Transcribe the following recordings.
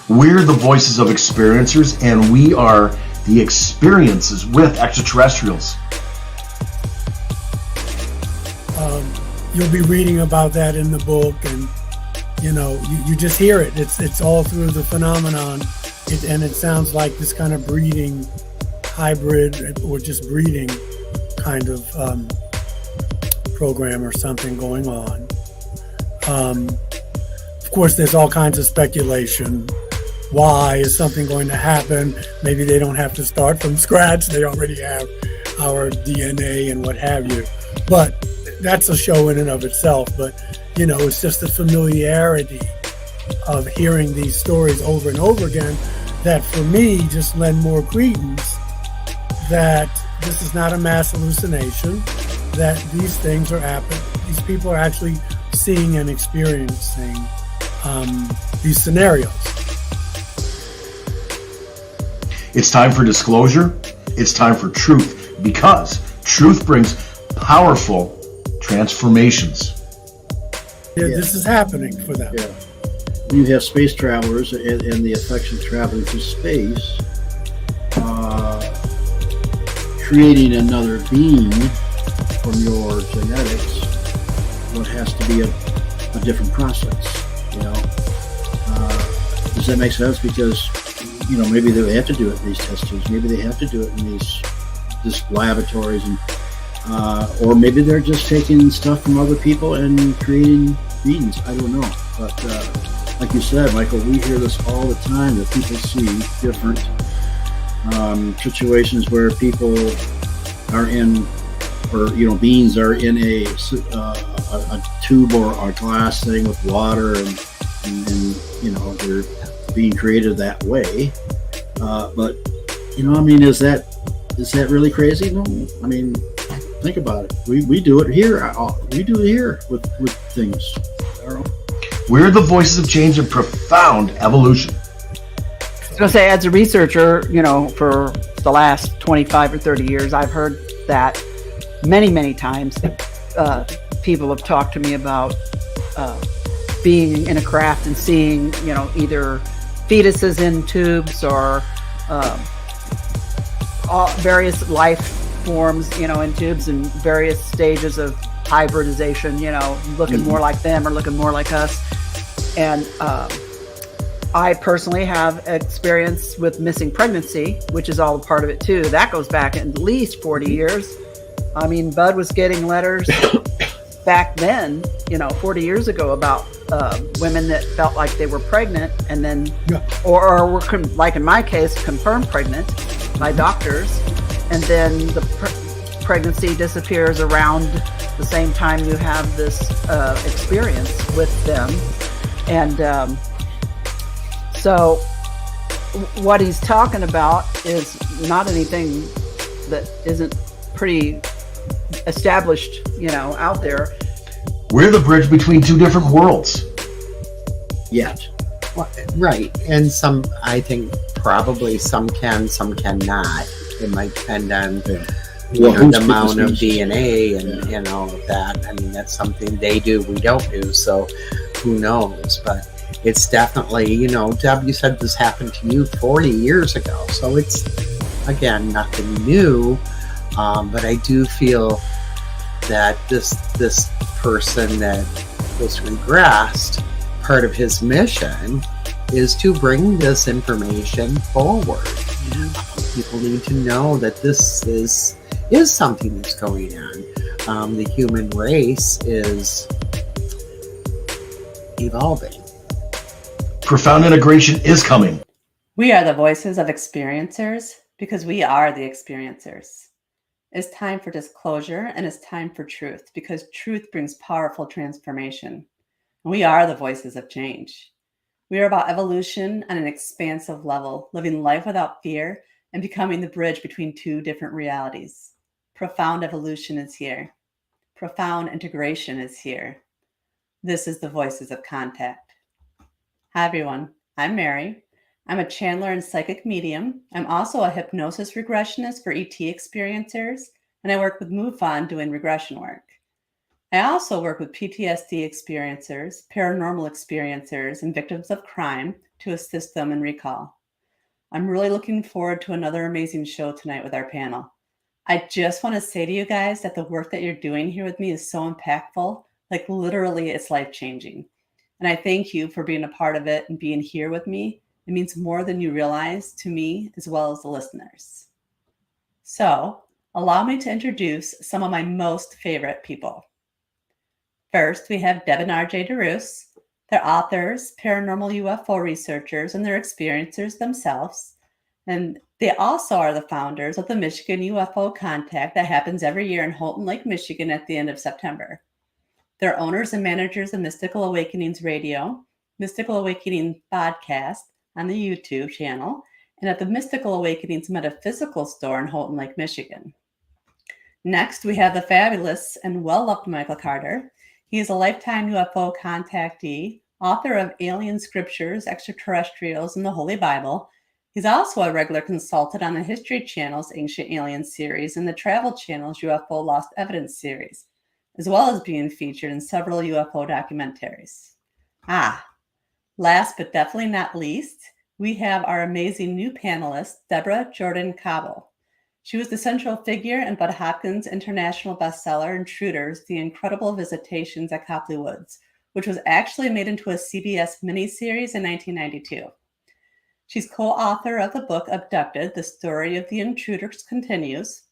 We're the voices of experiencers, and we are the experiences with extraterrestrials. You'll be reading about that in the book, and you just hear it. It's all through the phenomenon, and it sounds like this kind of breeding, hybrid, or just breeding kind of program or something going on. Of course, there's all kinds of speculation. Why is something going to happen? Maybe they don't have to start from scratch. They already have our DNA and what have you. But that's a show in and of itself. But, it's just the familiarity of hearing these stories over and over again that, for me, just lend more credence that this is not a mass hallucination, that these things are happening. These people are actually seeing and experiencing these scenarios. It's time for disclosure. It's time for truth, because truth brings powerful transformations. This is happening for them. Yeah. You have space travelers and the effects of traveling through space, creating another being from your genetics. What has to be a different process, Does that make sense? Because maybe they have to do it in these test tubes. Maybe they have to do it in these laboratories, and or maybe they're just taking stuff from other people and creating beings. I don't know. But like you said, Michael, we hear this all the time, that people see different situations where people are in, or beings are in a tube or a glass thing with water, and they're being created that way. But is that really crazy? No. Think about it. We do it here. We do it here with things. We're the voices of change and profound evolution. I was going to say, as a researcher, for the last 25 or 30 years, I've heard that many, many times. People have talked to me about being in a craft and seeing, either fetuses in tubes or various life forms, in tubes and various stages of hybridization, looking more like them or looking more like us. And I personally have experience with missing pregnancy, which is all a part of it too. That goes back at least 40 years. Bud was getting letters back then, 40 years ago, about women that felt like they were pregnant and then, or were, like in my case, confirmed pregnant by doctors. And then the pregnancy disappears around the same time you have this experience with them. And so what he's talking about is not anything that isn't pretty established, out there. We're the bridge between two different worlds. Yet. Well, right. And some, I think, probably some can, some cannot. It might depend on the amount of DNA and all of that. That's something they do, we don't do. So who knows? But it's definitely, Deb, you said this happened to you 40 years ago. So it's, again, nothing new. But I do feel that this person that was regressed, part of his mission is to bring this information forward. People need to know that this is something that's going on. The human race is evolving. Profound integration is coming. We are the voices of experiencers because we are the experiencers. It's time for disclosure and it's time for truth, because truth brings powerful transformation. We are the voices of change. We are about evolution on an expansive level, living life without fear and becoming the bridge between two different realities. Profound evolution is here. Profound integration is here. This is the Voices of Contact. Hi, everyone. I'm Mary. I'm a channeler and psychic medium. I'm also a hypnosis regressionist for ET experiencers, and I work with MUFON doing regression work. I also work with PTSD experiencers, paranormal experiencers, and victims of crime to assist them in recall. I'm really looking forward to another amazing show tonight with our panel. I just want to say to you guys that the work that you're doing here with me is so impactful. Like literally, it's life-changing. And I thank you for being a part of it and being here with me. It means more than you realize to me as well as the listeners. So allow me to introduce some of my most favorite people. First, we have Deb and RJ DeRoos. They're authors, paranormal UFO researchers, and they're experiencers themselves. And they also are the founders of the Michigan UFO Contact that happens every year in Houghton Lake, Michigan at the end of September. They're owners and managers of Mystical Awakenings Radio, Mystical Awakening Podcast on the YouTube channel, and at the Mystical Awakenings Metaphysical Store in Houghton Lake, Michigan. Next, we have the fabulous and well-loved Michael Carter. He is a lifetime UFO contactee, author of Alien Scriptures, Extraterrestrials, and the Holy Bible. He's also a regular consultant on the History Channel's Ancient Aliens series and the Travel Channel's UFO Lost Evidence series, as well as being featured in several UFO documentaries. Last but definitely not least, we have our amazing new panelist, Deborah Jordan Cobble. She was the central figure in Bud Hopkins' international bestseller, Intruders, The Incredible Visitations at Copley Woods, which was actually made into a CBS miniseries in 1992. She's co-author of the book Abducted, The Story of the Intruders Continues,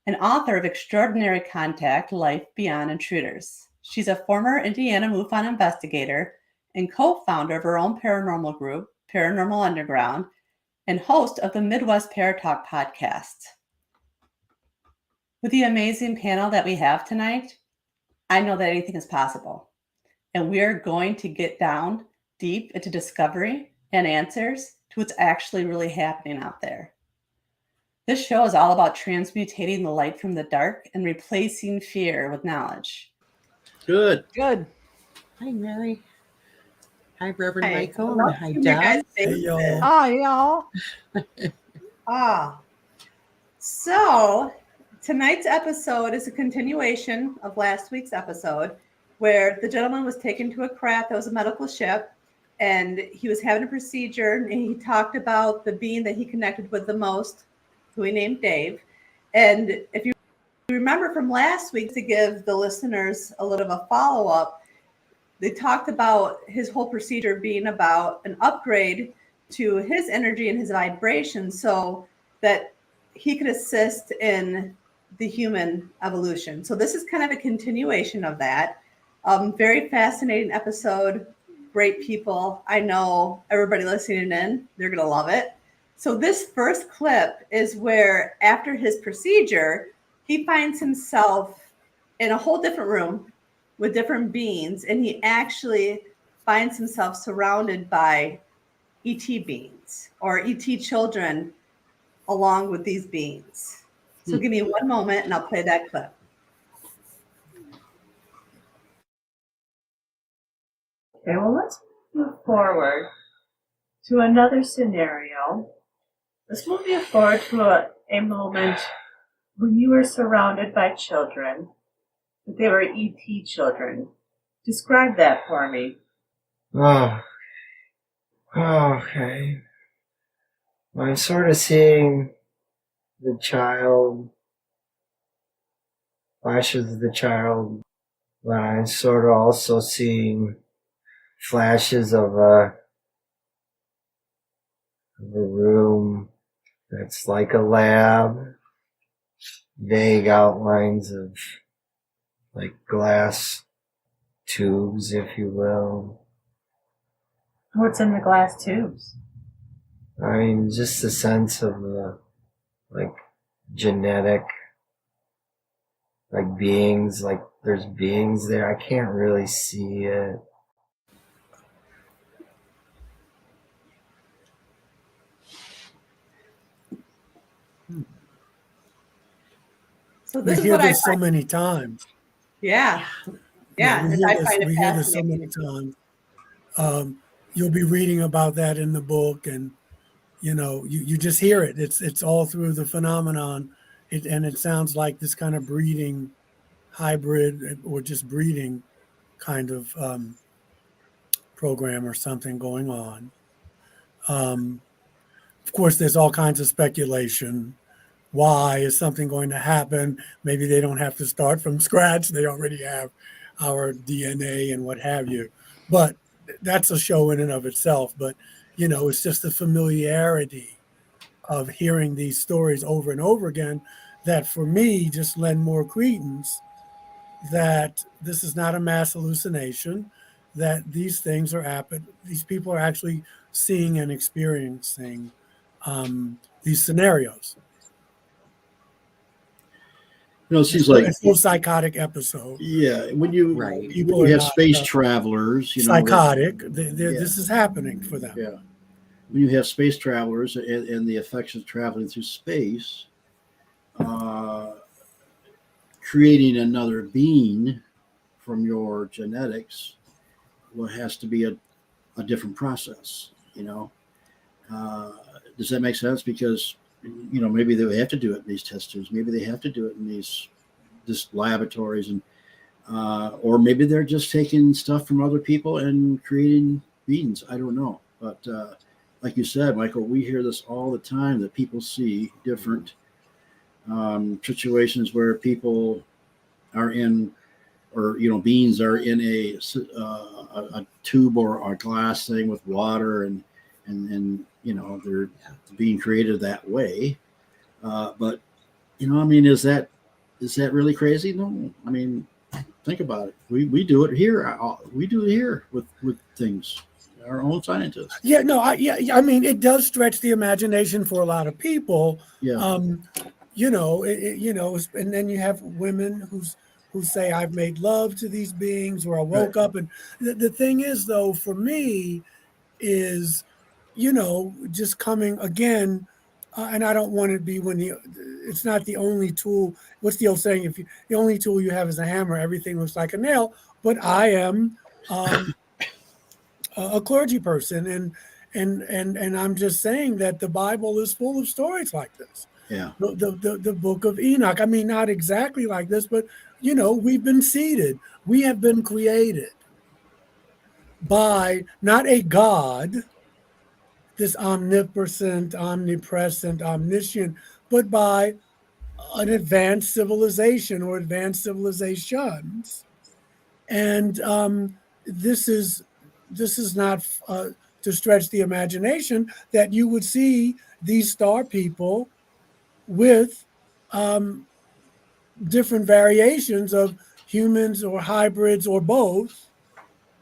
and author of Extraordinary Contact, Life Beyond Intruders. She's a former Indiana MUFON investigator and co-founder of her own paranormal group, Paranormal Underground, and host of the Midwest Paratalk podcast. With the amazing panel that we have tonight, I know that anything is possible. And we are going to get down deep into discovery and answers to what's actually really happening out there. This show is all about transmutating the light from the dark and replacing fear with knowledge. Good. Good. Hi, Mary. Hi, Reverend Hi. Michael. And hi, Deb. Hey, y'all. Hi, y'all. So tonight's episode is a continuation of last week's episode where the gentleman was taken to a craft that was a medical ship and he was having a procedure and he talked about the being that he connected with the most, who he named Dave. And if you remember from last week, to give the listeners a little of a follow-up, they talked about his whole procedure being about an upgrade to his energy and his vibration so that he could assist in the human evolution. So this is kind of a continuation of that. Very fascinating episode. Great people. I know everybody listening in, they're going to love it. So this first clip is where after his procedure, he finds himself in a whole different room with different beings, and he actually finds himself surrounded by ET beings or ET children along with these beings. So give me one moment and I'll play that clip. Okay, well, let's move forward to another scenario. Let's move you forward to a moment when you were surrounded by children, but they were ET children. Describe that for me. Oh, okay. I'm sort of seeing the child, flashes of the child, but I'm sort of also seeing flashes of a room that's like a lab, vague outlines of like glass tubes, if you will. What's in the glass tubes? I mean, just a sense of like genetic, like beings, like there's beings there. I can't really see it. So We this is hear what I this so find. many times. Yeah. Yeah. we and hear I this, find it we hear this so fascinating. many times. You'll be reading about that in the book, and you just hear it. It's all through the phenomenon, and it sounds like this kind of breeding, hybrid, or just breeding kind of program or something going on. Of course, there's all kinds of speculation. Why is something going to happen? Maybe they don't have to start from scratch. They already have our DNA and what have you. But that's a show in and of itself. But, it's just the familiarity of hearing these stories over and over again that for me just lend more credence that this is not a mass hallucination, that these things are happening. These people are actually seeing and experiencing these scenarios. It seems like it's no psychotic episode. Yeah, when you Right. people when you have space travelers, psychotic. This is happening for them. Yeah, when you have space travelers and the effects of traveling through space, creating another being from your genetics, well, has to be a different process. Does that make sense? Because maybe they have to do it in these test tubes. Maybe they have to do it in these laboratories, and or maybe they're just taking stuff from other people and creating beings. I don't know, but like you said, Michael, we hear this all the time that people see different situations where people are in, or beings are in a tube or a glass thing with water, and they're being created that way. But is that really crazy? No. Think about it. We do it here. We do it here with things. Our own scientists. Yeah, no, it does stretch the imagination for a lot of people. Yeah. And then you have women who say, I've made love to these beings, or I woke up. And the thing is, though, for me is, just coming again, and I don't want to be it's not the only tool. What's the old saying? The only tool you have is a hammer, everything looks like a nail. But I am a clergy person, and I'm just saying that the Bible is full of stories like this. Yeah. The book of Enoch. Not exactly like this, but we've been seeded. We have been created by not a God, this omnipresent, omnipresent, omniscient, but by an advanced civilization or advanced civilizations. And this is not to stretch the imagination that you would see these star people with different variations of humans or hybrids or both.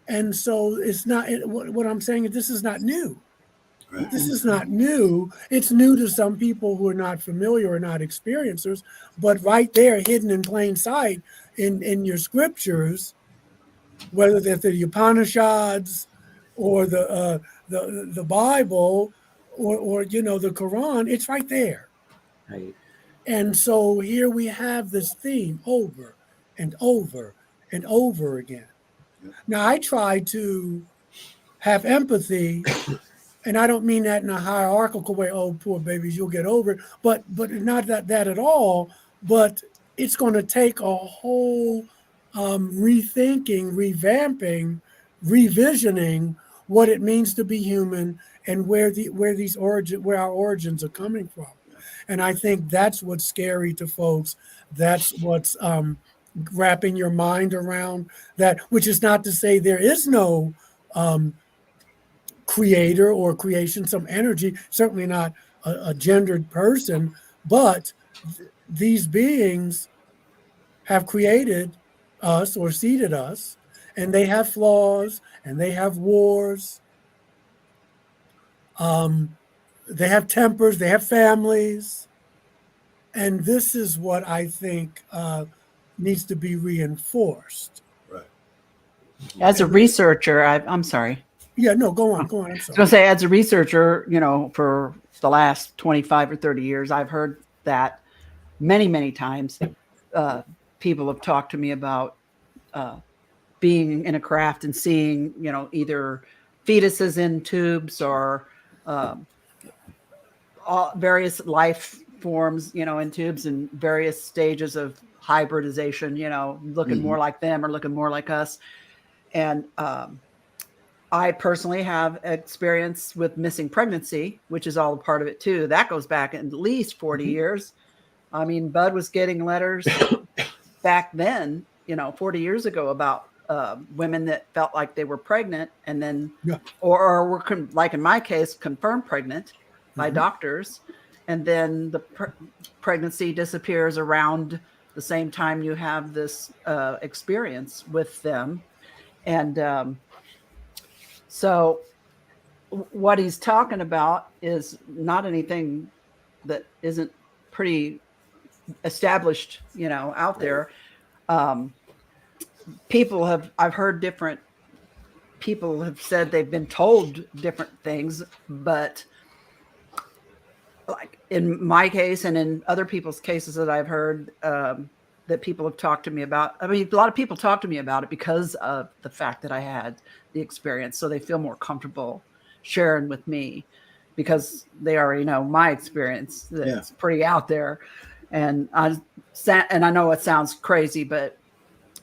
And so it's not, what I'm saying is this is not new. Right. This is not new. It's new to some people who are not familiar or not experiencers, but right there, hidden in plain sight in your scriptures, whether they're the Upanishads or the Bible or the Quran, it's right there. Right. And so here we have this theme over and over and over again. Now, I try to have empathy, and I don't mean that in a hierarchical way, oh, poor babies, you'll get over it, but not that at all, but it's going to take a whole rethinking, revamping, revisioning what it means to be human and where our origins are coming from. And I think that's what's scary to folks. That's what's wrapping your mind around that, which is not to say there is no creator or creation, some energy, certainly not a gendered person, but these beings have created us or seeded us, and they have flaws, and they have wars. They have tempers, they have families. And this is what I think needs to be reinforced. Right. As a researcher, I'm sorry. Yeah, no, go on. I'm sorry. I was going to say, as a researcher, for the last 25 or 30 years, I've heard that many, many times. People have talked to me about being in a craft and seeing, either fetuses in tubes or various life forms, in tubes and various stages of hybridization, looking more like them or looking more like us. And I personally have experience with missing pregnancy, which is all a part of it too. That goes back at least 40 years. I mean, Bud was getting letters back then, 40 years ago about women that felt like they were pregnant and then, or were, like in my case, confirmed pregnant by doctors. And then the pregnancy disappears around the same time you have this experience with them. And so what he's talking about is not anything that isn't pretty established, out there. I've heard different people have said they've been told different things, but like in my case and in other people's cases that I've heard, that people have talked to me about. I mean, a lot of people talk to me about it because of the fact that I had the experience. So they feel more comfortable sharing with me because they already know my experience. That's pretty out there. And I know it sounds crazy, but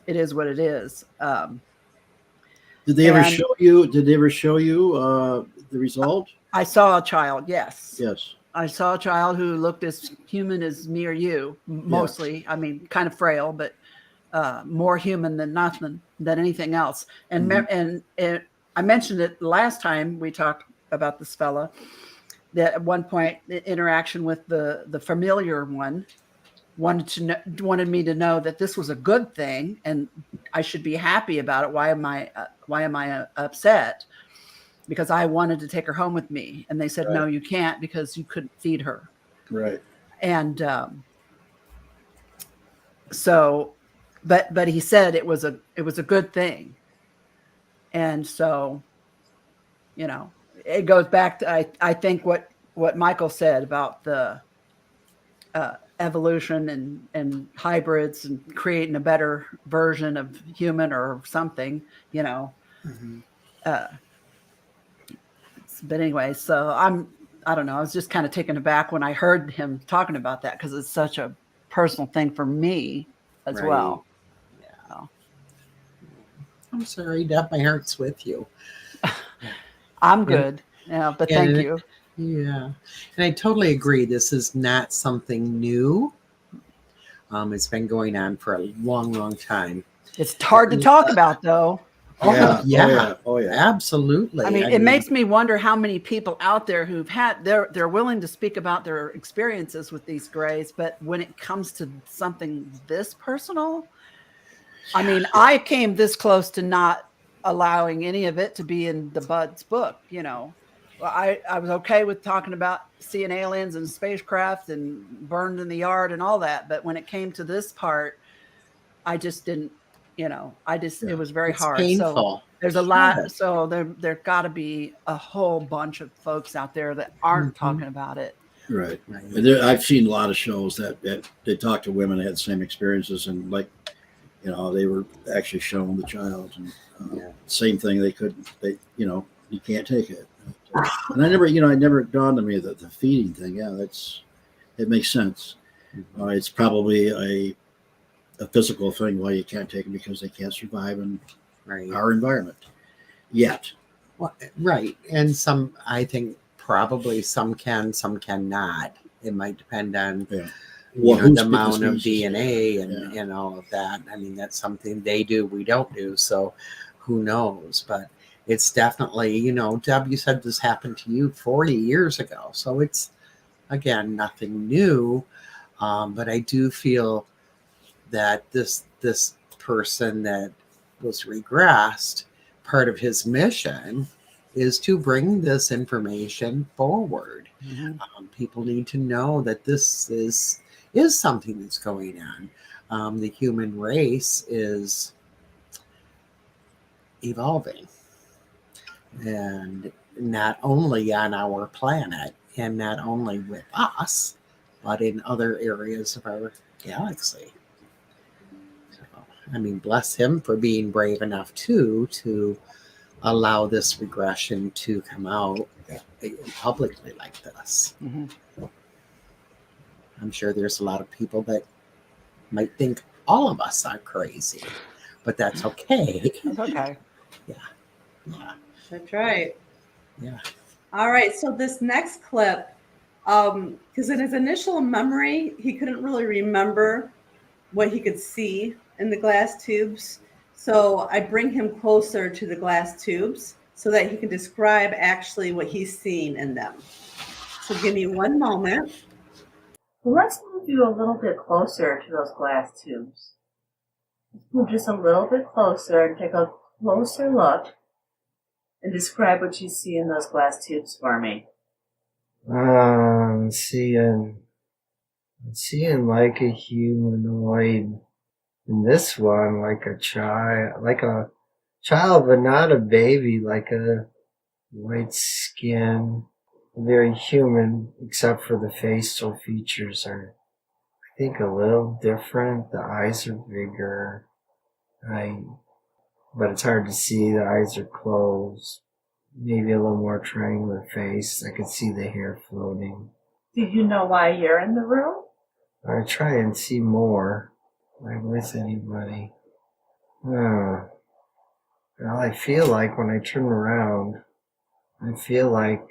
it is what it is. Did they ever show you the result? I saw a child. Yes. Yes. I saw a child who looked as human as me or you, mostly. I mean, kind of frail, but more human than anything else. And and I mentioned it last time we talked about this fella, that at one point the interaction with the familiar one wanted me to know that this was a good thing and I should be happy about it. Why am I upset? Because I wanted to take her home with me. And they said, no, you can't because you couldn't feed her. Right. And so, but he said it was a good thing. And so, it goes back to, I think what Michael said about the evolution and hybrids and creating a better version of human or something, but anyway, so I don't know. I was just kind of taken aback when I heard him talking about that because it's such a personal thing for me as well. Yeah. So. I'm sorry, Deb. My heart's with you. I'm good. But thank you. Yeah. And I totally agree. This is not something new. It's been going on for a long, long time. It's hard to talk about, though. Oh yeah. Absolutely. I mean, it makes me wonder how many people out there who've they're willing to speak about their experiences with these grays, but when it comes to something this personal, I mean, I came this close to not allowing any of it to be in the Bud's book. I was okay with talking about seeing aliens and spacecraft and burned in the yard and all that, but when it came to this part, I just didn't. It was very hard. Painful. So there's a lot. So there got to be a whole bunch of folks out there that aren't talking about it. Right. I've seen a lot of shows that they talk to women that had the same experiences and they were actually showing the child and same thing. You can't take it. And it never dawned on me that the feeding thing. Yeah, it makes sense. It's probably a physical thing why you can't take them because they can't survive in our environment yet. Well, right. And I think probably some can, some cannot. It might depend on the amount of DNA and all of that. I mean, that's something they do, we don't do. So who knows? But it's definitely, Deb, you said this happened to you 40 years ago. So it's, again, nothing new. But I do feel that this person that was regressed, part of his mission is to bring this information forward. People need to know that this is something that's going on. The human race is evolving, and not only on our planet and not only with us, but in other areas of our galaxy. I mean, bless him for being brave enough to allow this regression to come out publicly like this. I'm sure there's a lot of people that might think all of us are crazy, but that's okay. That's okay. Yeah. That's right. Yeah. All right. So this next clip, because in his initial memory, he couldn't really remember what he could see in the glass tubes. So I bring him closer to the glass tubes so that he can describe actually what he's seeing in them. So give me one moment. Well, let's move you a little bit closer to those glass tubes. Let's move just a little bit closer and take a closer look and describe what you see in those glass tubes for me. Seeing like a humanoid. In this one, like a child, but not a baby, like a white skin, very human, except for the facial features are, I think, a little different. The eyes are bigger, but it's hard to see. The eyes are closed. Maybe a little more triangular face. I could see the hair floating. Do you know why you're in the room? I try and see more. Am I with anybody? Well, I feel like when I turn around, I feel like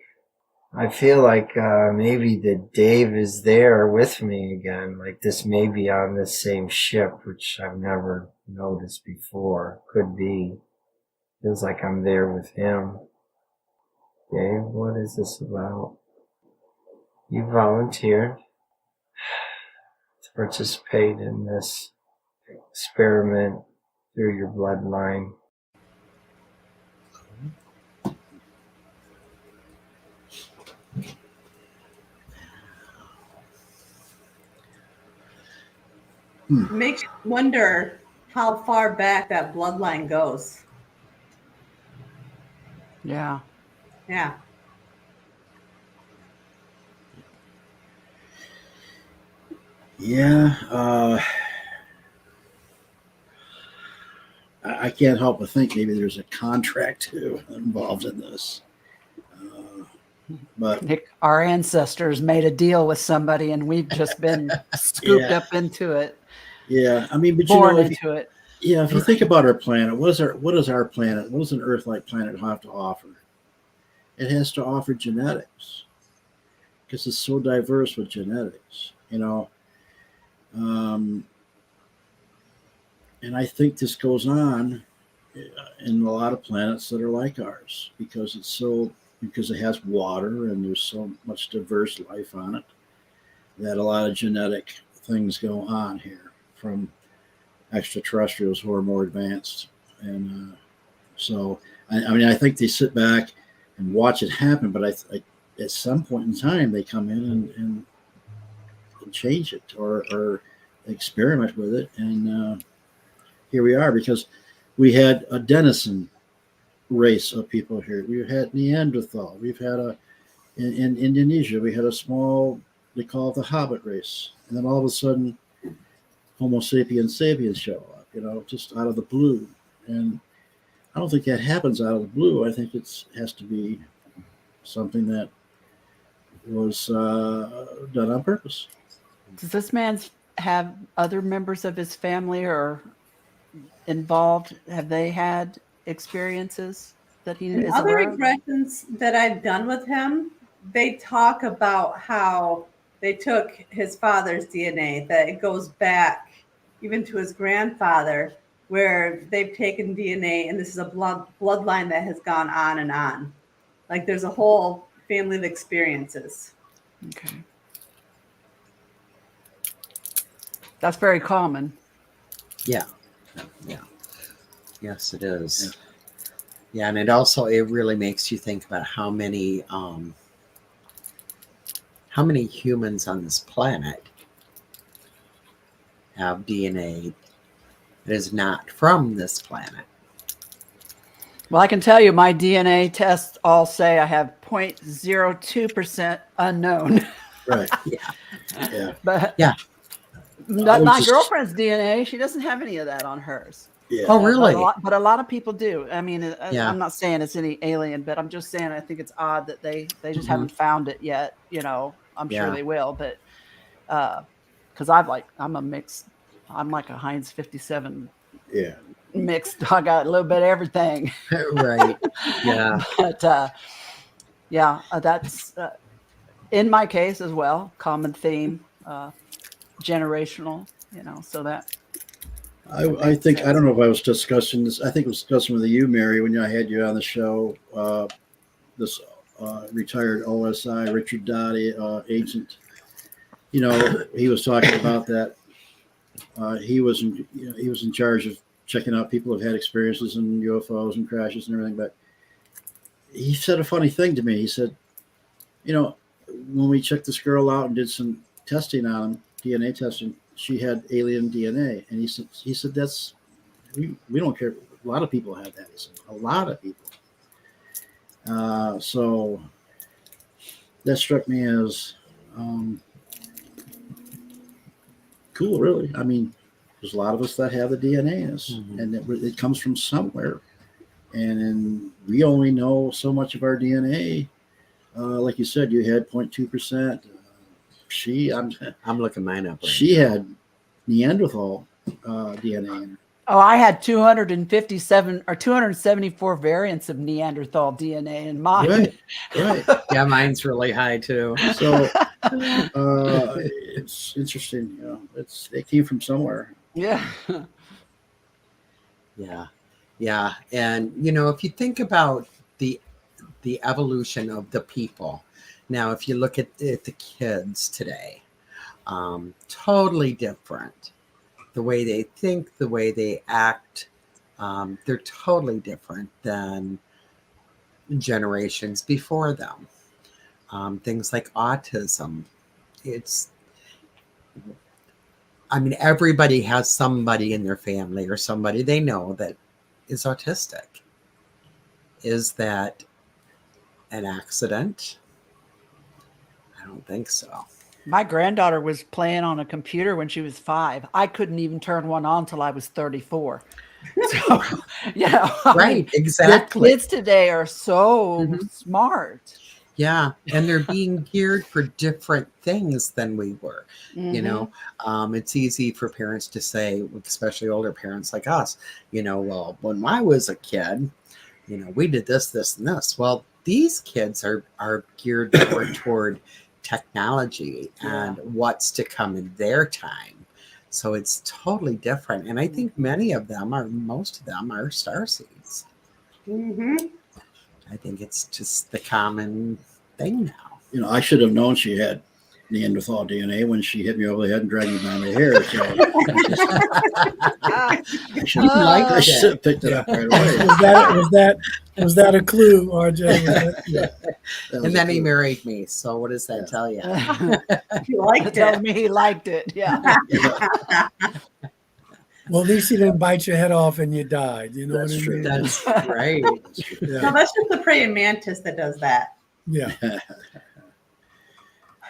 maybe that Dave is there with me again. Like this may be on this same ship, which I've never noticed before. Could be. Feels like I'm there with him. Dave, what is this about? You volunteered to participate in this experiment through your bloodline. Makes you wonder how far back that bloodline goes. Yeah. Yeah. Yeah, I can't help but think maybe there's a contract too involved in this. But Nick, our ancestors made a deal with somebody, and we've just been scooped up into it. Yeah, I mean, but born into it. Yeah, if you think about our planet, what is our planet? What does an Earth-like planet have to offer? It has to offer genetics because it's so diverse with genetics, you know. And I think this goes on in a lot of planets that are like ours because it has water and there's so much diverse life on it that a lot of genetic things go on here from extraterrestrials who are more advanced. And so, I mean, I think they sit back and watch it happen, but I at some point in time, they come in and change it or experiment with it. And here we are, because we had a Denison race of people here. We had Neanderthal. We've had in Indonesia, we had a small, they call it the Hobbit race. And then all of a sudden, Homo sapiens show up, you know, just out of the blue. And I don't think that happens out of the blue. I think it has to be something that was done on purpose. Does this man have other members of his family or involved? Have they had experiences that he is other aware of? regressions that I've done with him, they talk about how they took his father's DNA, that it goes back even to his grandfather, where they've taken DNA, and this is a bloodline that has gone on and on. Like there's a whole family of experiences. Okay. That's very common. Yeah. Yeah. Yes, it is. Yeah, and it really makes you think about how many humans on this planet have DNA that is not from this planet. Well, I can tell you my DNA tests all say I have 0.02% unknown. Right. Yeah. But yeah. Not my girlfriend's DNA. She doesn't have any of that on hers. Yeah. Oh, really? But a lot of people do. I mean, Yeah. I'm not saying it's any alien, but I'm just saying I think it's odd that they just haven't found it yet. You know, I'm sure they will, but because I'm a mix. I'm like a Heinz 57. Yeah. mixed. I got a little bit of everything. Right. Yeah. But yeah, that's in my case as well. Common theme, generational. So that I think I don't know if I was discussing this. I think I was discussing with you, Mary, when I had you on the show. This retired OSI Richard Dottie agent. He was talking about that. He was in charge of checking out people who've had experiences in UFOs and crashes and everything. But he said a funny thing to me. He said, when we checked this girl out and did some testing on him, DNA testing, she had alien DNA. And he said that's we don't care. A lot of people have that. He said a lot of people. So that struck me as cool, really. I mean, there's a lot of us that have the DNA in us, and it comes from somewhere. And we only know so much of our DNA. Like you said, you had 0.2%. I'm looking mine up. She had Neanderthal DNA in her. Oh, I had 257 or 274 variants of Neanderthal DNA in mine. Right. Yeah, mine's really high too. So it's interesting. They came from somewhere. Yeah. Yeah. And if you think about the evolution of the people, now if you look at the kids today, totally different. The way they think, the way they act, they're totally different than generations before them. Things like autism. Everybody has somebody in their family or somebody they know that is autistic. Is that an accident? I don't think so. My granddaughter was playing on a computer when she was 5. I couldn't even turn one on till I was 34. So, right, exactly. Kids today are so smart. Yeah, and they're being geared for different things than we were. It's easy for parents to say, especially older parents like us, well, when I was a kid, we did this, this, and this. Well, these kids are geared more toward technology and what's to come in their time. So it's totally different. And I think most of them are starseeds. I think it's just the common thing now. I should have known she had Neanderthal DNA when she hit me over the head and dragged me by my hair. So I should have picked it up right away. Was that a clue, RJ? And then he married me. So what does that tell you? He liked it. Tell me he liked it. Yeah. Well, at least he didn't bite your head off and you died. You know That's what I true. mean? That's right. Yeah. No, that's just the praying mantis that does that. Yeah.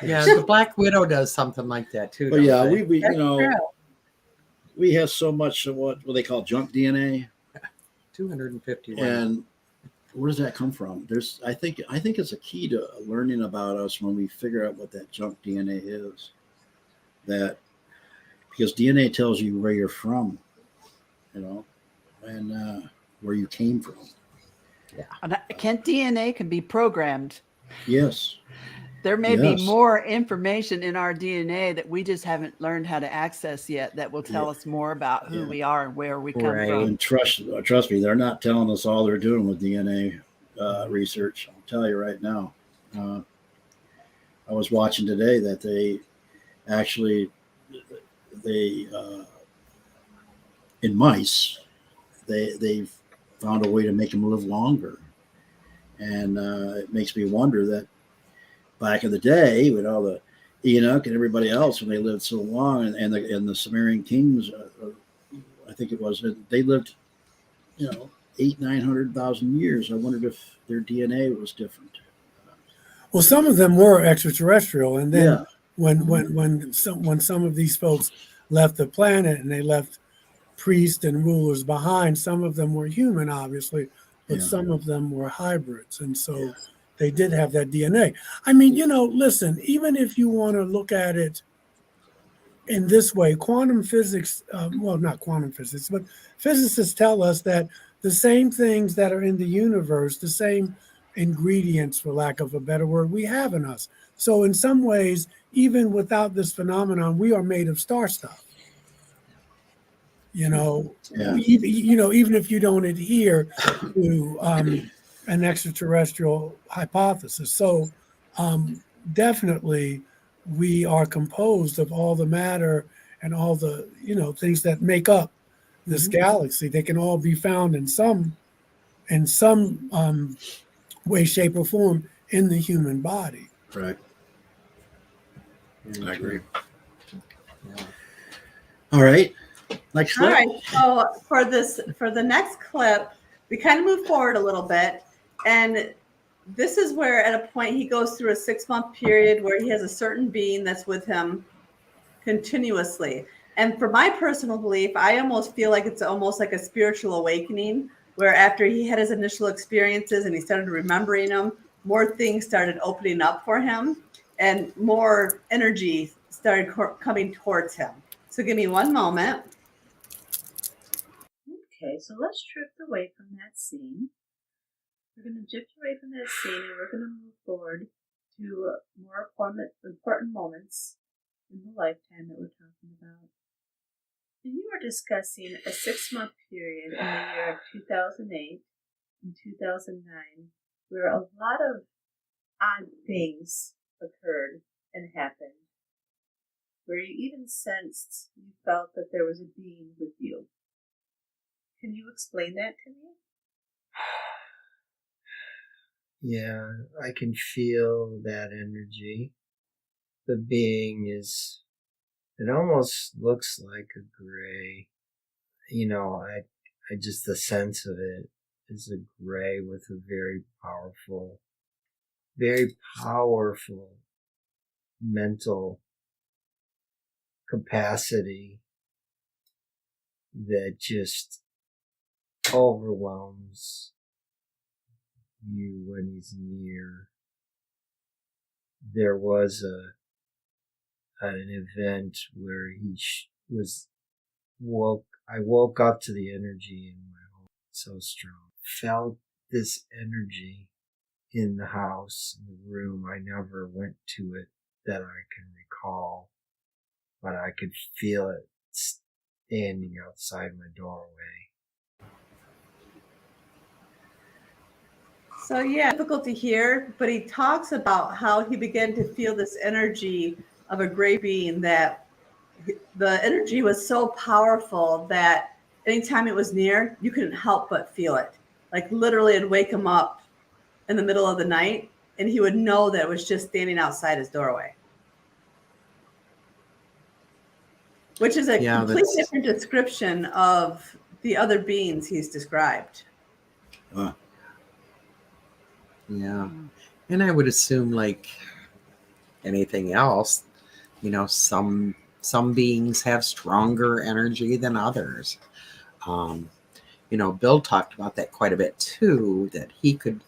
Yeah, the Black Widow does something like that too. But yeah, they? we That's true. we have so much of what they call junk DNA. 251. And where does that come from? I think it's a key to learning about us when we figure out what that junk DNA is. Because DNA tells you where you're from, and where you came from. Yeah. DNA can be programmed. Yes. There may be more information in our DNA that we just haven't learned how to access yet that will tell us more about who we are and where we come from. And trust me, they're not telling us all they're doing with DNA research. I'll tell you right now. I was watching today that they in mice, they've found a way to make them live longer. And it makes me wonder that back in the day, with all the Enoch and everybody else, when they lived so long, and the Sumerian kings, I think it was, they lived, 800,000-900,000 years. I wondered if their DNA was different. Well, some of them were extraterrestrial, and then when some of these folks left the planet and they left priests and rulers behind, some of them were human, obviously, but some of them were hybrids, and so they did have that DNA. I mean, listen, even if you want to look at it in this way. Quantum physics, well, not quantum physics, but physicists tell us that the same things that are in the universe, the same ingredients, for lack of a better word, we have in us. So in some ways, even without this phenomenon, we are made of star stuff. You know, Yeah. even if you don't adhere to an extraterrestrial hypothesis. So definitely we are composed of all the matter and all the, things that make up this galaxy. They can all be found in some way, shape, or form in the human body. Right. I agree. All right. Next All clip. right. So for the next clip, we kind of move forward a little bit, and this is where at a point he goes through a 6-month period where he has a certain being that's with him continuously. And for my personal belief, I almost feel like it's almost like a spiritual awakening, where after he had his initial experiences and he started remembering them, more things started opening up for him and more energy started coming towards him. So give me one moment. Okay, so let's drift away from that scene. We're going to drift away from that scene and we're going to move forward to more important moments in the lifetime that we're talking about. And you were discussing a 6-month period in the year of 2008 and 2009 where a lot of odd things occurred and happened, where you even sensed, you felt that there was a being with you. Can you explain that to me? Yeah, I can feel that energy. The being it almost looks like a gray. I just, the sense of it is a gray with a very powerful mental capacity that just overwhelms you when he's near. There was an event where I woke up to the energy in my home so strong. Felt this energy in the house, in the room. I never went to it that I can recall, but I could feel it standing outside my doorway. So yeah, difficult to hear, but he talks about how he began to feel this energy of a gray being, that the energy was so powerful that anytime it was near, you couldn't help but feel it. Like literally it'd wake him up in the middle of the night and he would know that it was just standing outside his doorway. Which is a completely different description of the other beings he's described. Yeah. And I would assume, like anything else, some beings have stronger energy than others. Bill talked about that quite a bit too, that he could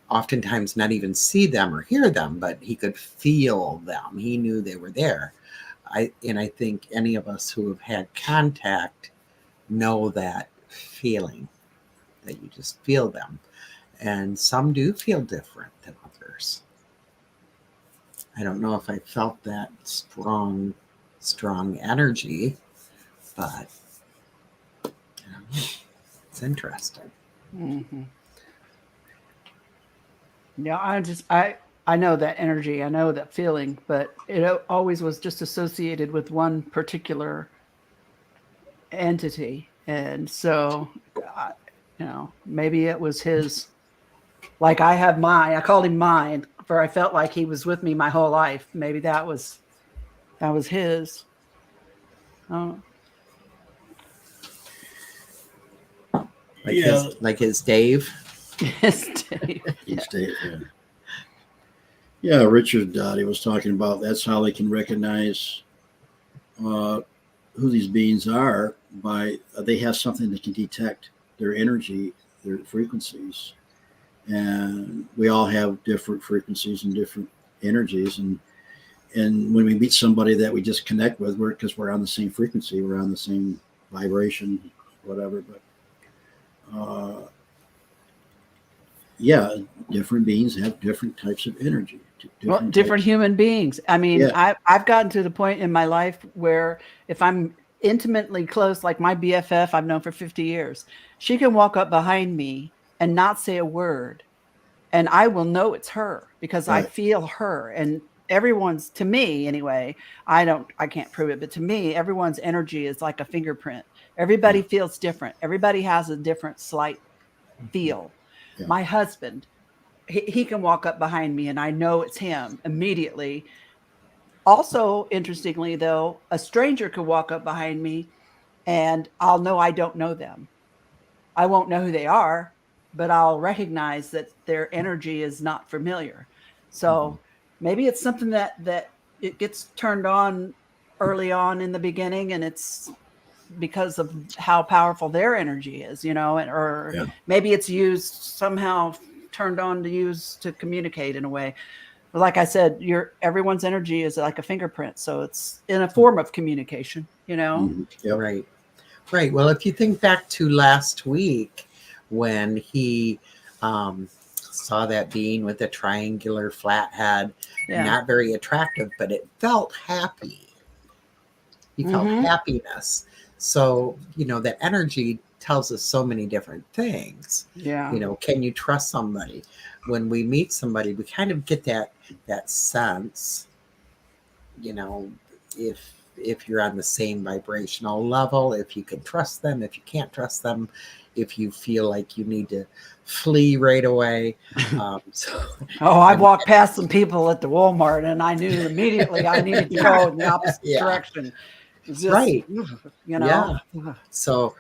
oftentimes not even see them or hear them, but he could feel them. He knew they were there. I think any of us who have had contact know that feeling, that you just feel them. And some do feel different than others. I don't know if I felt that strong energy, but it's interesting. Mm-hmm. Yeah, I know that energy, I know that feeling, but it always was just associated with one particular entity. And so, maybe it was his, like I have mine, I called him mine, for I felt like he was with me my whole life. Maybe that was his. Oh. Like his Dave. Yes, Dave. It's Dave, yeah. Yeah, Richard Dottie was talking about that's how they can recognize who these beings are by they have something that can detect their energy, their frequencies. And we all have different frequencies and different energies. And and when we meet somebody that we just connect with, because we're on the same frequency, we're on the same vibration, whatever. But yeah, different beings have different types of energy. Different human beings. I mean, Yeah. I've gotten to the point in my life where if I'm intimately close, like my BFF I've known for 50 years, she can walk up behind me and not say a word, and I will know it's her because I Right. feel her. And everyone's, to me anyway, I can't prove it, but to me, everyone's energy is like a fingerprint. Everybody feels different. Everybody has a different slight feel. Yeah. My husband, he can walk up behind me and I know it's him immediately. Also, interestingly, though, a stranger could walk up behind me and I'll know I don't know them. I won't know who they are, but I'll recognize that their energy is not familiar. So maybe it's something that it gets turned on early on in the beginning, and it's because of how powerful their energy is, or maybe it's used somehow, turned on to use to communicate in a way. But like I said, everyone's energy is like a fingerprint, so it's in a form of communication, Right. Well, if you think back to last week when he saw that being with a triangular flat head, not very attractive, but it felt happy. He felt happiness. So, that energy tells us so many different things. Yeah. Can you trust somebody? When we meet somebody, we kind of get that sense, if you're on the same vibrational level, if you can trust them, if you can't trust them, if you feel like you need to flee right away. I've walked past some people at the Walmart and I knew immediately I needed to go in the opposite direction. Just, right. Yeah. So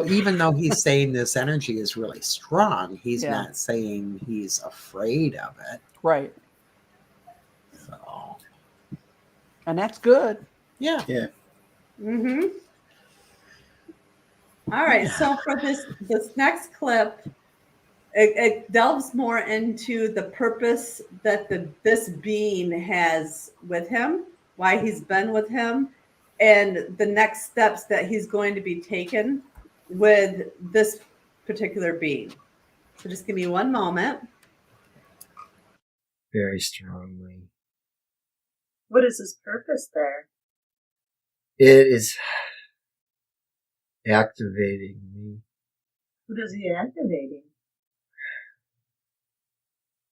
even though he's saying this energy is really strong, he's not saying he's afraid of it. Right. So. And that's good. Yeah. Mm-hmm. All right. So for this next clip, it delves more into the purpose that this being has with him, why he's been with him, and the next steps that he's going to be taken with this particular being. So just give me one moment. Very strongly. What is his purpose there? It is activating me. What is he activating?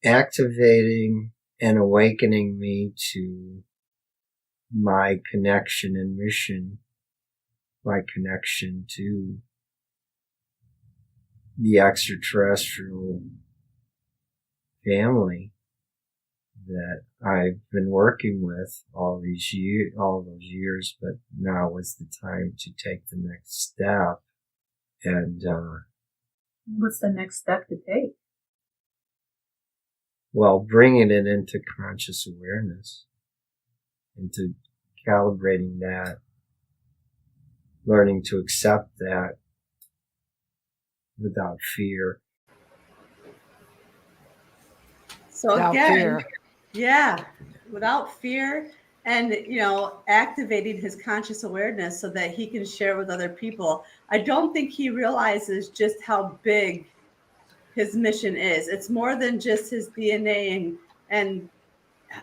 Activating and awakening me to my connection and mission, my connection to the extraterrestrial family that I've been working with all those years, but now is the time to take the next step. And what's the next step to take? Well, bringing it into conscious awareness, into calibrating that, learning to accept that without fear. So again, without fear, and activating his conscious awareness so that he can share with other people. I don't think he realizes just how big his mission is. It's more than just his DNA and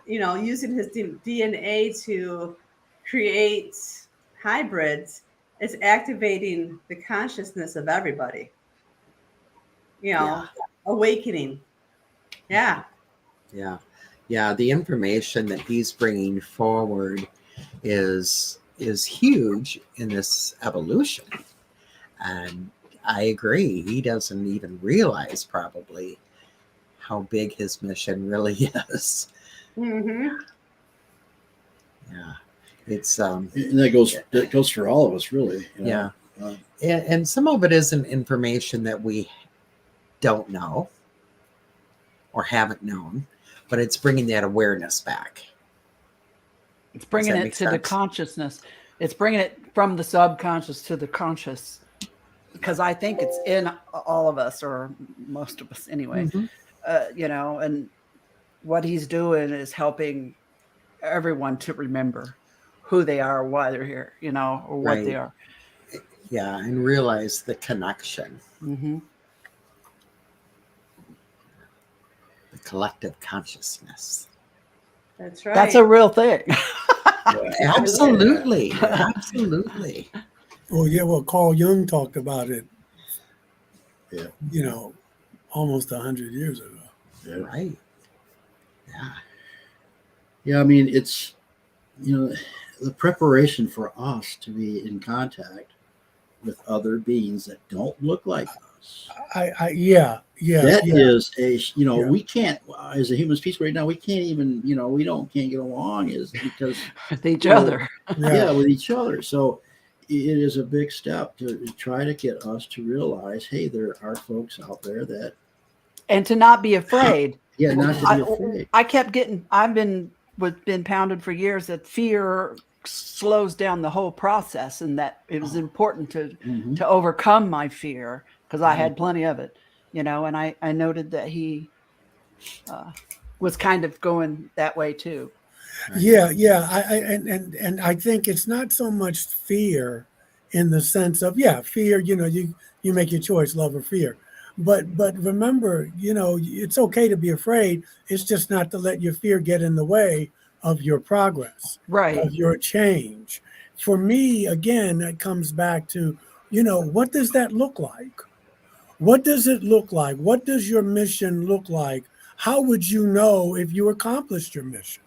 using his DNA to create hybrids. It's activating the consciousness of everybody. Awakening. Yeah. The information that he's bringing forward is huge in this evolution, and I agree. He doesn't even realize probably how big his mission really is. Mm-hmm. Yeah, it's and that goes for all of us, really. And some of it isn't information that we don't know or haven't known, but it's bringing that awareness back. It's bringing it to the consciousness. It's bringing it from the subconscious to the conscious, because I think it's in all of us, or most of us anyway. And what he's doing is helping everyone to remember who they are, why they're here, or what they are. Yeah, and realize the connection. Mm-hmm. The collective consciousness. That's right. That's a real thing. Absolutely. Absolutely. Well, Carl Jung talked about it, Yeah. Almost 100 years ago. Yeah. Right. Yeah. Yeah, I mean, it's, the preparation for us to be in contact with other beings that don't look like us. Yeah. That is Yeah. we can't, as a human species right now, we can't even, can't get along because With each other. with each other. So it is a big step to try to get us to realize, hey, there are folks out there that, And to not be afraid. yeah, not to be afraid. I've been pounded for years that fear slows down the whole process, and that it was important to overcome my fear, because I had plenty of it, and I noted that he was kind of going that way too. Yeah. And I think it's not so much fear in the sense of, fear, you make your choice, love or fear. But remember, it's okay to be afraid. It's just not to let your fear get in the way of your progress, Right. of your change. For me, again, it comes back to, what does that look like? What does it look like? What does your mission look like? How would you know if you accomplished your mission?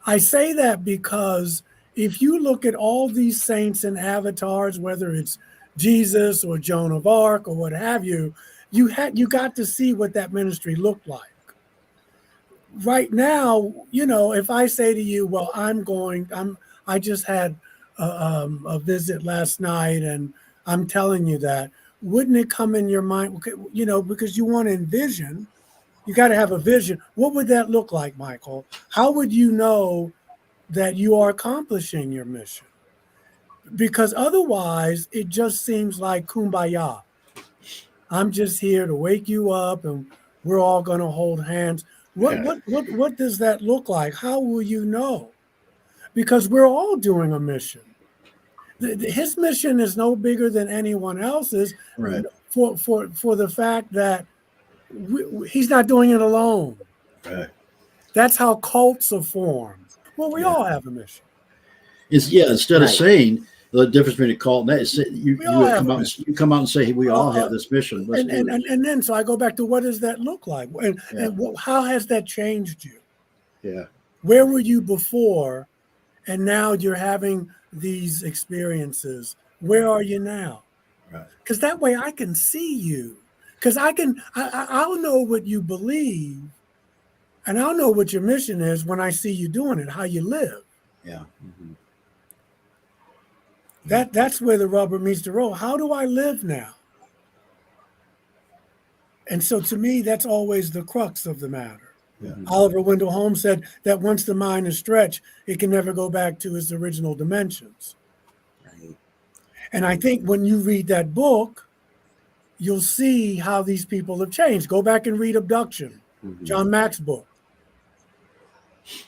I say that because if you look at all these saints and avatars, whether it's Jesus or Joan of Arc or what have you, you got to see what that ministry looked like. Right now, if I say to you, well, I just had a visit last night and I'm telling you that, wouldn't it come in your mind, because you want to envision, you got to have a vision. What would that look like, Michael? How would you know that you are accomplishing your mission? Because otherwise, it just seems like kumbaya. I'm just here to wake you up, and we're all going to hold hands. What does that look like? How will you know? Because we're all doing a mission. His mission is no bigger than anyone else's. Right. For the fact that he's not doing it alone. Right. That's how cults are formed. Well, we all have a mission. Instead of saying the difference between a cult and that is you come out and say, hey, we all have this mission. And then so I go back to, what does that look like? And how has that changed you? Yeah. Where were you before? And now you're having these experiences. Where are you now? Right. Because that way I can see you. Because I'll know what you believe, and I'll know what your mission is when I see you doing it, how you live. Yeah. Mm-hmm. That's where the rubber meets the road. How do I live now? And so to me, that's always the crux of the matter. Yeah. Oliver Wendell Holmes said that once the mind is stretched, it can never go back to its original dimensions. Right. And I think when you read that book, you'll see how these people have changed. Go back and read Abduction, John Mack's book.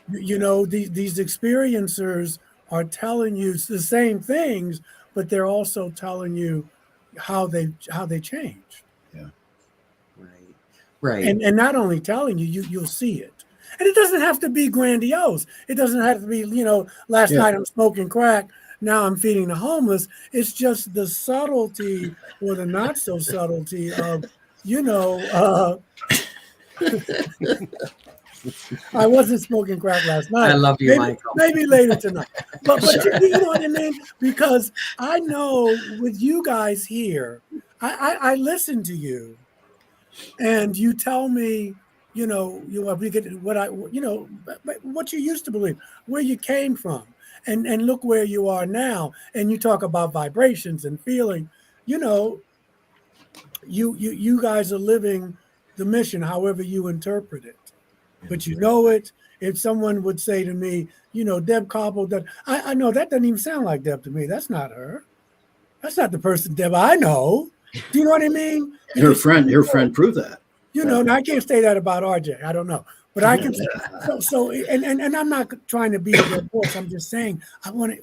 These experiencers are telling you the same things, but they're also telling you how they changed. Yeah. Right. And not only telling you, you'll see it. And it doesn't have to be grandiose. It doesn't have to be, last night I'm smoking crack, now I'm feeding the homeless. It's just the subtlety or the not so subtlety of, I wasn't smoking crack last night. I love you, Michael. Maybe later tonight. But you know what I mean? Because I know with you guys here, I listen to you, and you tell me, what you used to believe, where you came from, and look where you are now. And you talk about vibrations and feeling. You guys are living the mission, however you interpret it. But you know it. If someone would say to me, Deb Cobble, I know that doesn't even sound like Deb to me. That's not her. That's not the person Deb I know. Do you know what I mean? Her friend proved that. And I can't say that about RJ. I don't know. But I can and I'm not trying to be a dead horse. I'm just saying I want to.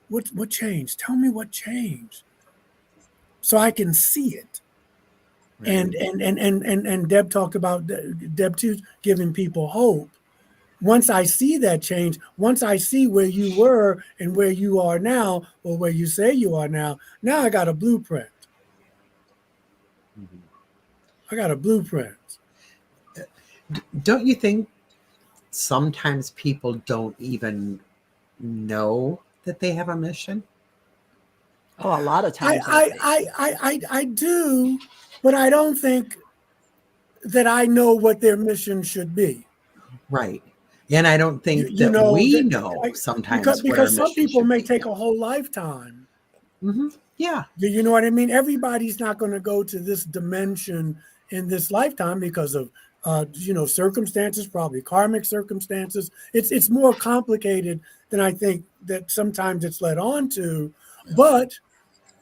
What changed? Tell me what changed, so I can see it. And Deb talked about Deb too, giving people hope. Once I see that change, once I see where you were and where you are now, or where you say you are now I got a blueprint. I got a blueprint. Don't you think sometimes people don't even know that they have a mission? Oh, a lot of times. I do, but I don't think that I know what their mission should be. Right. And I don't think we know sometimes. Because some people may take a whole lifetime. Mm-hmm. Yeah. You know what I mean? Everybody's not going to go to this dimension in this lifetime because of circumstances, probably karmic circumstances. It's more complicated than I think that sometimes it's led on to, but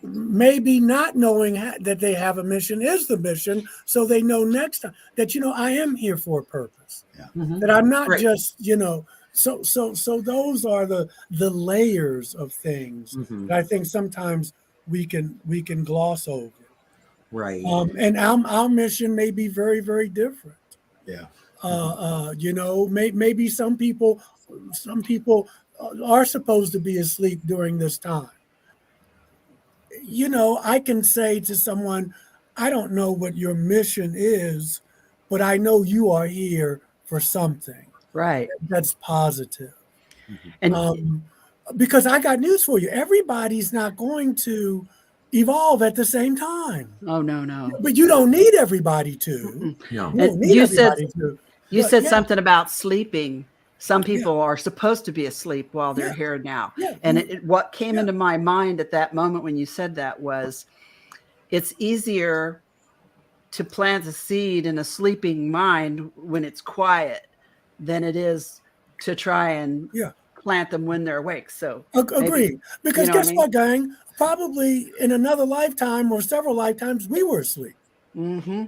maybe not knowing that they have a mission is the mission, so they know next time that I am here for a purpose. Yeah. Mm-hmm. That I'm not just So those are the layers of things that I think sometimes we can gloss over. Right. And our mission may be very, very different. Yeah. Maybe some people are supposed to be asleep during this time. I can say to someone, I don't know what your mission is, but I know you are here for something. Right. That's positive. And because I got news for you. Everybody's not going to evolve at the same time. Oh, no. But you don't need everybody to. No. You said something about sleeping. Some people are supposed to be asleep while they're here now. Yeah. And what came into my mind at that moment when you said that was, it's easier to plant a seed in a sleeping mind when it's quiet than it is to try and plant them when they're awake. So agreed. Because guess what, gang? Probably in another lifetime or several lifetimes, we were asleep. Mm-hmm.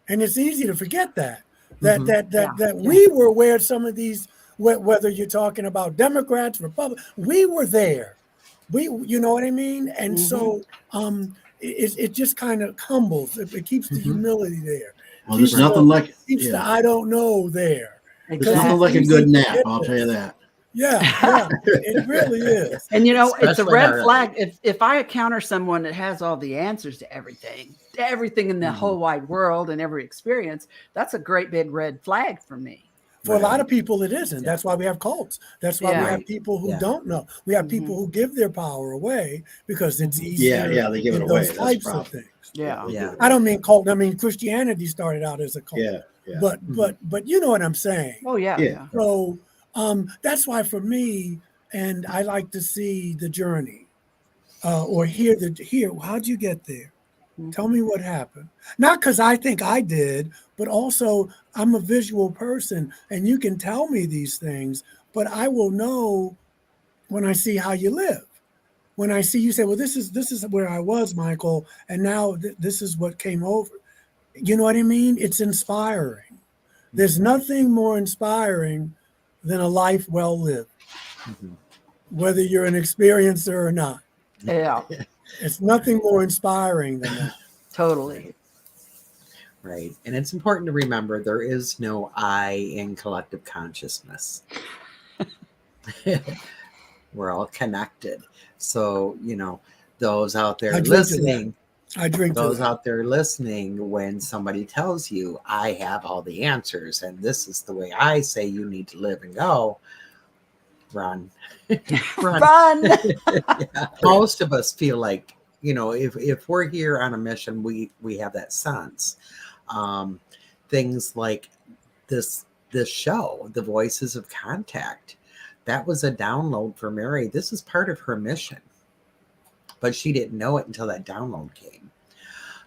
And it's easy to forget that we were aware of some of these, whether you're talking about Democrats, Republicans, we were there. You know what I mean? And so it just kind of humbles. It keeps the humility there. Well, there's nothing like keeps the I don't know there. There's nothing like a good nap, I'll tell you that. Yeah, it really is. And Especially it's a red flag. If I encounter someone that has all the answers to everything in the whole wide world and every experience, that's a great big red flag for me. For a lot of people, it isn't. That's why we have cults. That's why we have people who don't know. We have people who give their power away because it's easier. Yeah, they give it away. Those types of things. Yeah. I don't mean cult. I mean Christianity started out as a cult. Yeah. But you know what I'm saying. Oh yeah. So that's why for me, and I like to see the journey, or hear. How'd you get there? Tell me what happened. Not because I think I did, but also I'm a visual person, and you can tell me these things, but I will know when I see how you live. When I see you say, well, this is where I was, Michael, and now this is what came over. You know what I mean? It's inspiring. There's nothing more inspiring than a life well lived, whether you're an experiencer or not. Yeah. It's nothing more inspiring than that. Totally. Right. And it's important to remember there is no I in collective consciousness. We're all connected. So, those out there listening, those out there listening, when somebody tells you, I have all the answers and this is the way I say you need to live and go, run. Run. Most of us feel like, if we're here on a mission, we have that sense. Things like this show, The Voices of Contact, that was a download for Mary. This is part of her mission, but she didn't know it until that download came.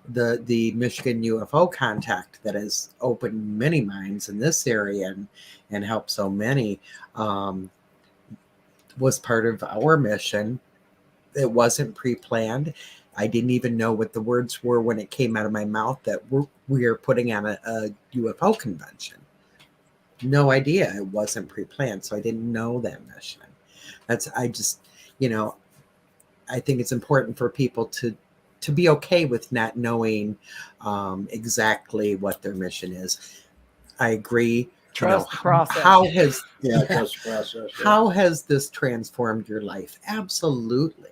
The Michigan UFO Contact that has opened many minds in this area and helped so many, was part of our mission. It wasn't pre-planned. I didn't even know what the words were when it came out of my mouth that we are putting on a UFO convention. no idea. It wasn't pre-planned, so I didn't know that mission. I just, I think it's important for people to be okay with not knowing exactly what their mission is. I agree. Trust the process. How has trust the process. how has this transformed your life? Absolutely,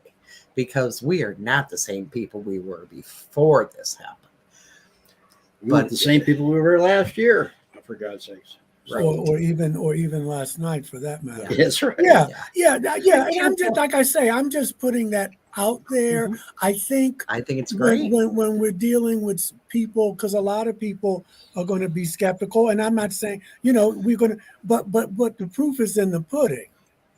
because we are not the same people we were before this happened. We weren't the same people we were last year, for God's sakes. Right. Or even last night, for that matter. Yeah. That's right. Yeah. And I'm just, like I say, I'm just putting that out there. Mhm. I think it's great. when we're dealing with people, because a lot of people are going to be skeptical, and I'm not saying, we're going to, but the proof is in the pudding.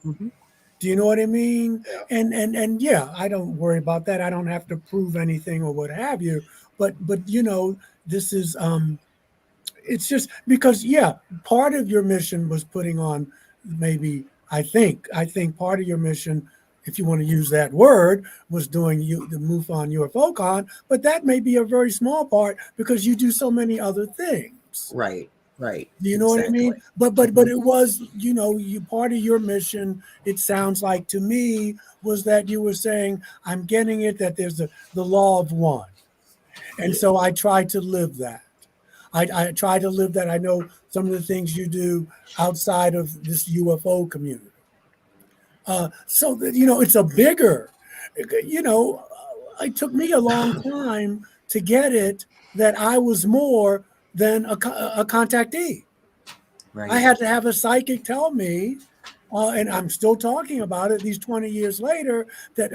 Mhm. Do you know what I mean? Yeah. And yeah, I don't worry about that. I don't have to prove anything or what have you. But this is it's just because, part of your mission was putting on, maybe, I think part of your mission, if you want to use that word, was doing the MUFON UFOCon, but that may be a very small part because you do so many other things. Right. Do you know what I mean? But it was, you part of your mission, it sounds like to me, was that you were saying, I'm getting it, that there's the law of one. And so I try to live that. I try to live that. I know some of the things you do outside of this UFO community. So that, it's a bigger, it took me a long time to get it that I was more than a contactee. Right. I had to have a psychic tell me, and I'm still talking about it these 20 years later, that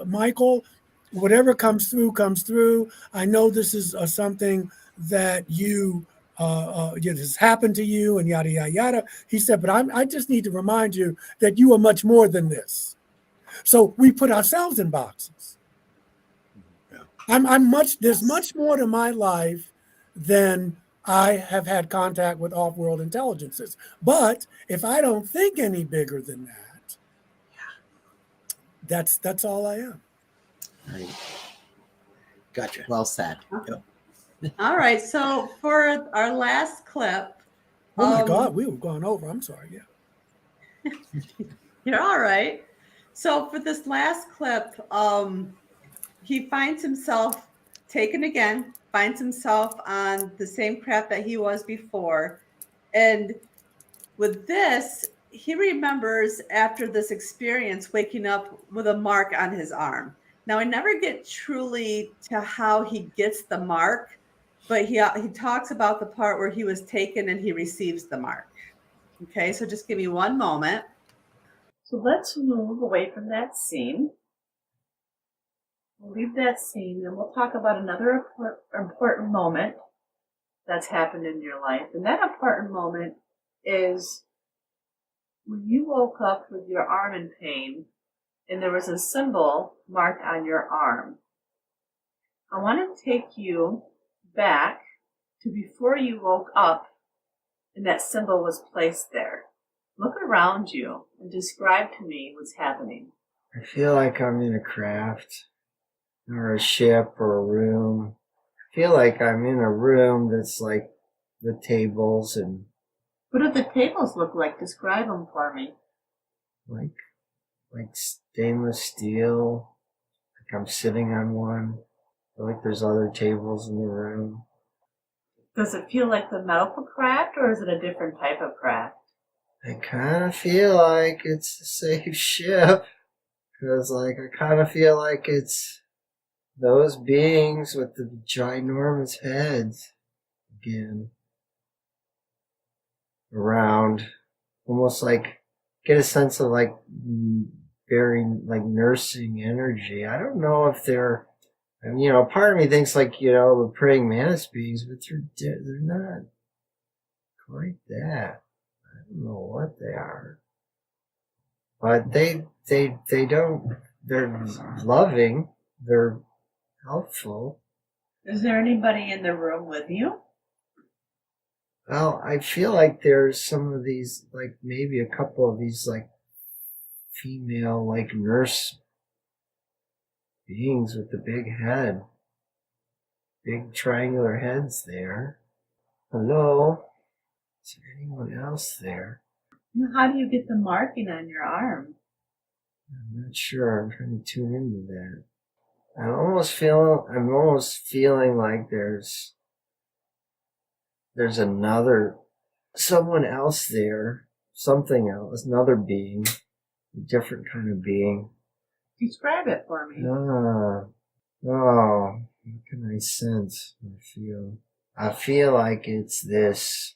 Michael, whatever comes through. I know this is something that you has happened to you, and yada yada yada. He said, but I just need to remind you that you are much more than this. So we put ourselves in boxes. Yeah. There's much more to my life than I have had contact with off-world intelligences. But if I don't think any bigger than that, that's all I am. Right. Gotcha. Well said. Yep. All right. So for our last clip. Oh my God, we were going over. I'm sorry. Yeah. You're all right. So for this last clip, he finds himself taken again, finds himself on the same craft that he was before. And with this, he remembers after this experience waking up with a mark on his arm. Now, I never get truly to how he gets the mark, but he talks about the part where he was taken and he receives the mark. Okay, so just give me one moment. So let's move away from that scene. We'll leave that scene and we'll talk about another important moment that's happened in your life. And that important moment is when you woke up with your arm in pain and there was a symbol marked on your arm. I want to take you back to before you woke up and that symbol was placed there. Look around you and describe to me what's happening. I feel like I'm in a craft or a ship or a room. I feel like I'm in a room that's like the tables and... What do the tables look like? Describe them for me. Like stainless steel. Like I'm sitting on one. I feel like there's other tables in the room. Does it feel like the medical craft or is it a different type of craft? I kind of feel like it's the same ship. Because I kind of feel like it's those beings with the ginormous heads again. Around. Almost like get a sense of like very like nursing energy. I don't know if they're, part of me thinks like, the praying mantis beings, but they're not quite that. I don't know what they are. But they don't, they're loving, they're helpful. Is there anybody in the room with you? Well, I feel like there's some of these, like maybe a couple of these like female like nurse beings with the big head. Big triangular heads there. Hello? Is there anyone else there? How do you get the marking on your arm? I'm not sure. I'm trying to tune into that. I'm almost feeling like there's someone else there, something else, another being, a different kind of being. Describe it for me. What can I sense or feel? I feel like it's this.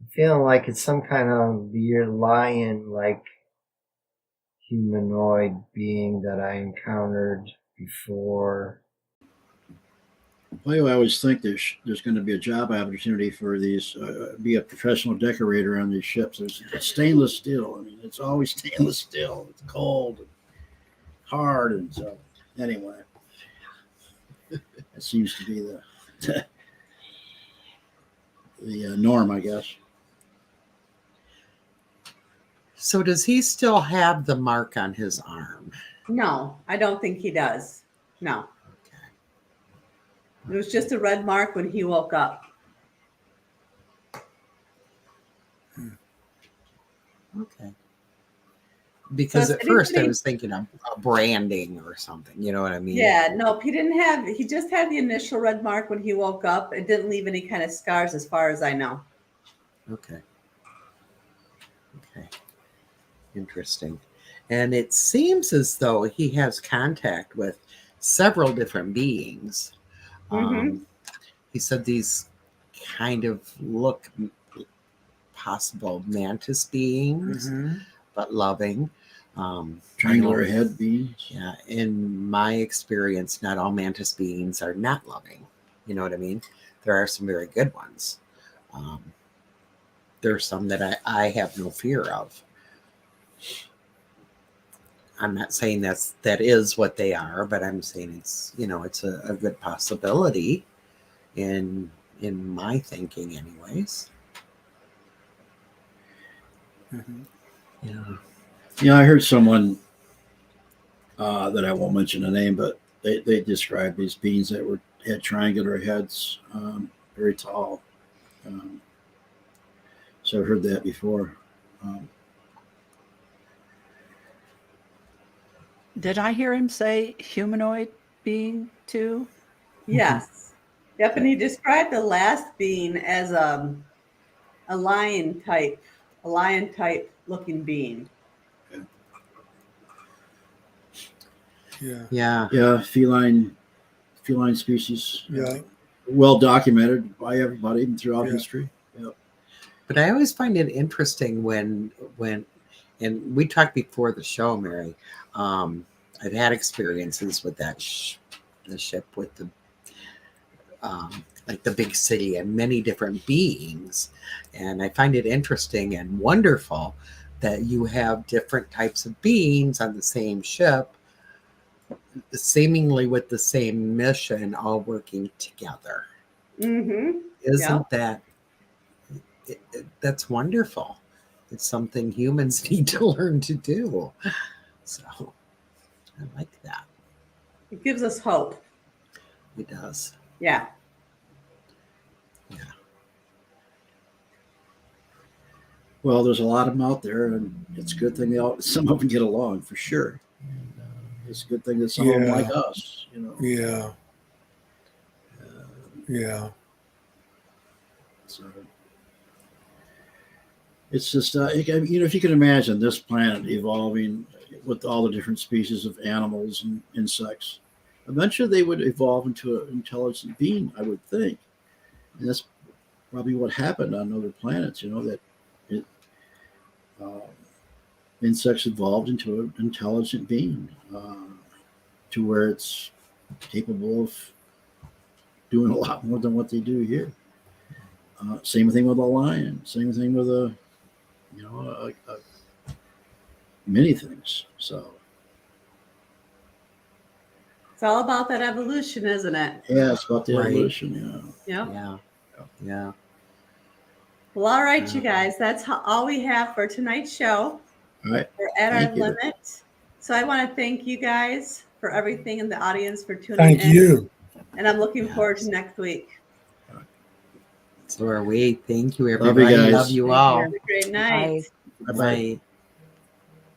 I feel like it's some kind of weird lion-like humanoid being that I encountered before. Well, I always think there's going to be a job opportunity for these, be a professional decorator on these ships. It's stainless steel. I mean, it's always stainless steel. It's cold and hard. And so, anyway, that seems to be the norm, I guess. So does he still have the mark on his arm? No, I don't think he does. No. Okay. It was just a red mark when he woke up. Okay. Because So at first I anybody- was thinking of branding or something. You know what I mean? Yeah, nope, he just had the initial red mark when he woke up. It didn't leave any kind of scars as far as I know. Okay. Okay. Interesting. And it seems as though he has contact with several different beings. He said these kind of look possible mantis beings, but loving. Triangular head beings. Yeah. In my experience, not all mantis beings are not loving. You know what I mean? There are some very good ones. There are some that I have no fear of. I'm not saying that is what they are, but I'm saying it's a good possibility in my thinking anyways. Yeah, I heard someone that I won't mention the name, but they described these beings that had triangular heads, very tall. So I've heard that before. Did I hear him say humanoid being too? Yes. Yep, and he described the last being as a lion type looking being. Yeah. Feline species. Yeah. Well documented by everybody throughout history. Yep. But I always find it interesting when and we talked before the show, Mary. I've had experiences with that the ship with the like the big city and many different beings, and I find it interesting and wonderful that you have different types of beings on the same ship, seemingly with the same mission, all working together. Isn't that that's wonderful? It's something humans need to learn to do. So I like that. It gives us hope. It does. Yeah. Yeah. Well, there's a lot of them out there, and it's a good thing some of them get along for sure. It's a good thing that some of them like us, Yeah. So it's just, if you can imagine this planet evolving with all the different species of animals and insects, eventually they would evolve into an intelligent being, I would think. And that's probably what happened on other planets, that insects evolved into an intelligent being to where it's capable of doing a lot more than what they do here. Same thing with a lion. Same thing with many things. So It's all about that evolution, isn't it? yeah, it's about the Right. evolution. Yeah. Yeah. Well, all right, you guys. That's all we have for tonight's show. All right. We're at Thank our you. limit. So I want to thank you guys for everything in the audience for tuning Thank in. you. And I'm looking forward to next week. So are we. Thank you, Love you everybody. guys. Love you Thank all. Have a great night. Bye. Bye-bye. Bye.